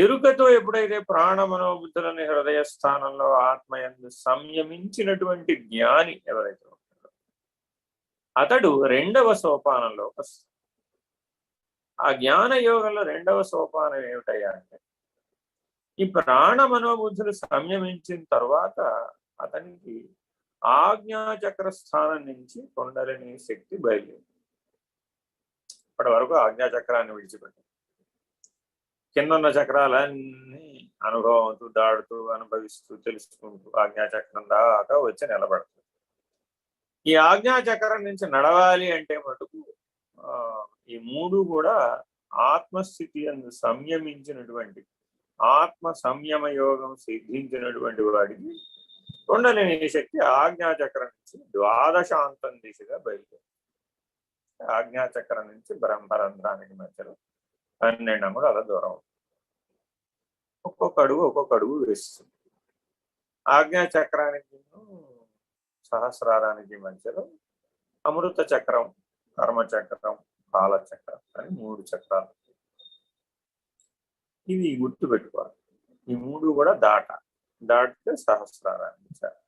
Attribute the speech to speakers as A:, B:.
A: ఎరుకతో ఎప్పుడైతే ప్రాణమనోబుద్ధులని హృదయ స్థానంలో ఆత్మయందు సంయమించినటువంటి జ్ఞాని ఎవరైతే ఉంటారో అతడు రెండవ సోపానంలో వస్తాడు. ఆ జ్ఞాన యోగంలో రెండవ సోపానం ఏమిటయ్యా అంటే ఈ ప్రాణ మనోబుద్ధులు సంయమించిన తర్వాత అతనికి ఆజ్ఞాచక్ర స్థానం నుంచి కుండలిని శక్తి బయలుదేరింది. ఇప్పటి వరకు ఆజ్ఞాచక్రాన్ని విడిచిపెట్టారు. కిందన్న చక్రాలన్నీ అనుభవంతో దాడుతూ అనుభవిస్తూ తెలుసుకుంటూ ఆజ్ఞాచక్రం దాకా వచ్చి నిలబడుతుంది. ఈ ఆజ్ఞాచక్రం నుంచి నడవాలి అంటే మటుకు ఈ మూడు కూడా ఆత్మస్థితి అందు సంయమించినటువంటి ఆత్మ సంయమ యోగం సిద్ధించినటువంటి వాడికి కుండలిని శక్తి ఆజ్ఞాచక్రం నుంచి ద్వాదశాంతం దిశగా బయలుదేరి ఆజ్ఞాచక్రం నుంచి బ్రహ్మరంధ్రానికి మధ్యలో 12 అడుగుల దూరం ఒక్కొక్క అడుగు వేస్తుంది. ఆజ్ఞాచక్రానికి సహస్రారానికి మధ్యలో అమృత చక్రం, కర్మచక్రం, కాలచక్రం అని 3 చక్రాలు. ఇవి గుర్తు పెట్టుకోవాలి. ఈ 3 కూడా దాటితే సహస్రారానికి చేరాలి.